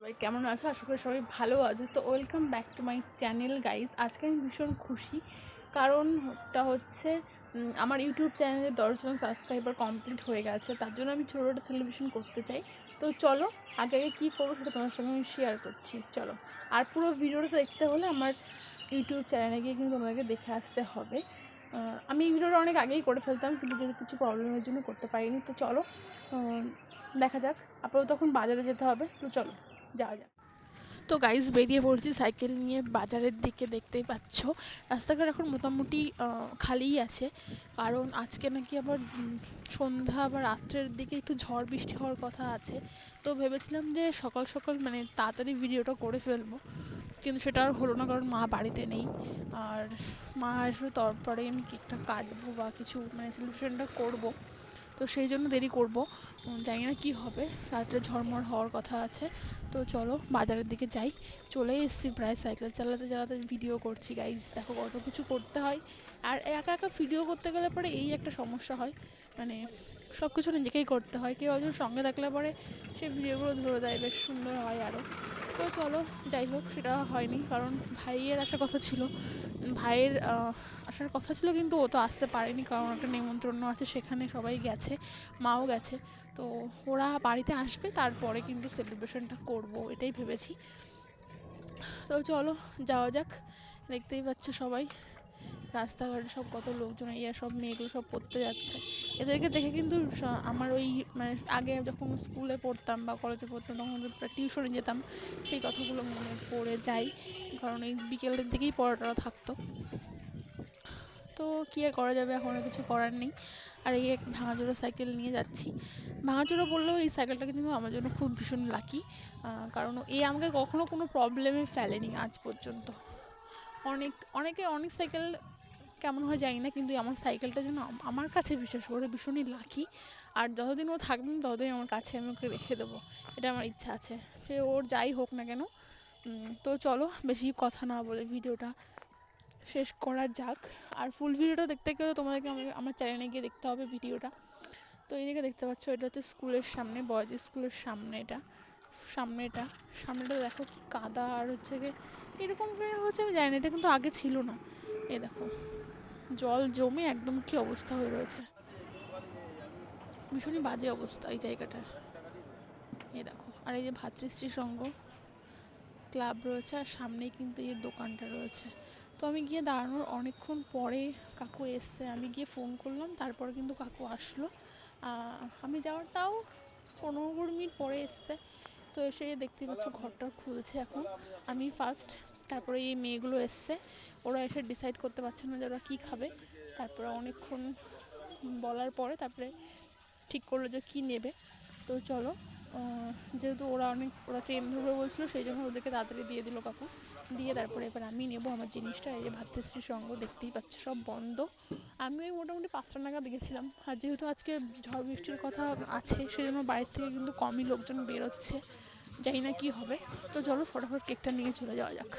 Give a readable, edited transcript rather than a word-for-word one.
সবাই কেমন আছো? আশা করি সবাই ভালো আছো। তো welcome back to my channel guys. আজকে আমি ভীষণ খুশি, কারণটা হচ্ছে আমার ইউটিউব চ্যানেলে 10জন সাবস্ক্রাইবার কমপ্লিট হয়ে গেছে। তার জন্য আমি ছোটো একটা সেলিব্রেশন করতে চাই। তো চলো আগে আগে কী করবো সেটা তোমার সঙ্গে আমি শেয়ার করছি। চলো, আর পুরো ভিডিওটা দেখতে হলে আমার ইউটিউব চ্যানেলে গিয়ে কিন্তু তোমাদেরকে দেখে আসতে হবে। আমি এই ভিডিওটা অনেক আগেই করে ফেলতাম, কিন্তু যদি কিছু প্রবলেমের জন্য করতে পারিনি। তো চলো দেখা যাক। আপাতত তখন বাজারে যেতে হবে, তো চলো যাওয়া যাক। তো গাইজ বেরিয়ে পড়ছি সাইকেল নিয়ে বাজারের দিকে। দেখতেই পাচ্ছ রাস্তাঘাট এখন মোটামুটি খালিই আছে, কারণ আজকে নাকি আবার সন্ধ্যা বা রাত্রের দিকে একটু ঝড় বৃষ্টি হওয়ার কথা আছে। তো ভেবেছিলাম যে সকাল সকাল মানে তাড়াতাড়ি ভিডিওটা করে ফেলবো, কিন্তু সেটা আর হলো না, কারণ মা বাড়িতে নেই। আর মা আসবে, তারপরে আমি কেকটা কাটবো বা কিছু মানে সেলিব্রেশনটা করবো। তো সেই জন্য দেরি করব, জানি না কী হবে, রাত্রে ঝড়মড় হওয়ার কথা আছে। তো চলো বাজারের দিকে যাই। চলে এসেছি প্রায়, সাইকেল চালাতে চালাতে ভিডিও করছি গাইজ। দেখো কত কিছু করতে হয়, আর একা একা ভিডিও করতে গেলে পরে এই একটা সমস্যা হয়, মানে সব কিছু নিজেকেই করতে হয়। কেউ একজন সঙ্গে থাকলে পরে সে ভিডিওগুলো ধরে দেয়, বেশ সুন্দর হয় আরও। তো চলো যাই হোক, সেটা হয়নি, কারণ ভাইয়ের আসার কথা ছিল। ভাইয়ের আসার কথা ছিল, কিন্তু ও তো আসতে পারেনি, কারণ একটা নেমন্ত্রণ আছে, সেখানে সবাই গেছে, মাও গেছে। তো ওরা বাড়িতে আসবে, তারপরে কিন্তু সেলিব্রেশনটা করব এটাই ভেবেছি। তো চলো যাওয়া যাক। দেখতেই পাচ্ছ সবাই রাস্তাঘাটে সব কত লোকজন, এই সব মেয়েগুলো সব পড়তে যাচ্ছে। এদেরকে দেখে কিন্তু আমার ওই মানে আগে যখন স্কুলে পড়তাম বা কলেজে পড়তাম, তখন টিউশনে যেতাম, সেই কথাগুলো মনে পড়ে যায়, কারণ এই বিকেলের দিকেই পড়াটা থাকতো। তো কী আর করা যাবে, এখন আর কিছু করার নেই। আর এই এক ভাঙাচোরা সাইকেল নিয়ে যাচ্ছি। ভাঙাচোরা বললেও এই সাইকেলটা কিন্তু আমার জন্য খুব ভীষণ লাকি, কারণ এই আমাকে কখনো কোনো প্রবলেমে ফেলেনি আজ পর্যন্ত। অনেক সাইকেল কেমন হয় জানি না, কিন্তু আমার সাইকেলটার জন্য আমার কাছে বিশেষ করে ভীষণই লাকি। আর যতদিন ও থাকবেন ততদিন আমার কাছে আমি ওকে রেখে দেবো, এটা আমার ইচ্ছা আছে, সে ওর যাই হোক না কেন। তো চলো বেশি কথা না বলে ভিডিওটা শেষ করা যাক। আর ফুল ভিডিওটা দেখতে গেলে তোমাদেরকে আমার চ্যানেলে গিয়ে দেখতে হবে ভিডিওটা। তো এইদিকে দেখতে পাচ্ছ, এটা হচ্ছে স্কুলের সামনে, বয়েজ স্কুলের সামনে। সামনেটা দেখো কি কাদা, আর হচ্ছে গিয়ে এরকম হচ্ছে আমি জানি না, এটা কিন্তু আগে ছিল না। এই দেখো জল জমে একদম কি অবস্থা হয়ে রয়েছে, ভীষণই বাজে অবস্থা এই জায়গাটার। এই দেখো, আর এই যে ভাতৃশ্রী সংঘ ক্লাব রয়েছে, আর সামনেই কিন্তু এই দোকানটা রয়েছে। তো আমি গিয়ে দাঁড়ানোর অনেকক্ষণ পরে কাকু এসছে, আমি গিয়ে ফোন করলাম, তারপরে কিন্তু কাকু আসলো। আমি যাওয়ার তাও 15-20 মিনিট পরে এসছে। তো এসে দেখতে পাচ্ছ ঘরটা খুলছে এখন, আমি ফার্স্ট, তারপরে এই মেয়েগুলো এসছে। ওরা এসে ডিসাইড করতে পারছে না যে ওরা কী খাবে। তারপরে অনেকক্ষণ বলার পরে তারপরে ঠিক করলো যে কী নেবে। তো চলো, যেহেতু ওরা ট্রেন ধরবে বলছিলো, সেই জন্য ওদেরকে তাড়াতাড়ি দিয়ে দিল কাকু। দিয়ে তারপরে এবার আমি নেবো আমার জিনিসটা। এই যে ভাতৃশ্রী সঙ্গ দেখতেই পাচ্ছ সব বন্ধ। আমি ওই মোটামুটি 5টা নাগাদ গেছিলাম, আর যেহেতু আজকে ঝড় বৃষ্টির কথা আছে, সেই জন্য বাড়ির থেকে কিন্তু কমই লোকজন বেরোচ্ছে, জানি না কী হবে। তো চলো ফটাফট কেকটা নিয়ে চলে যাওয়া যাক।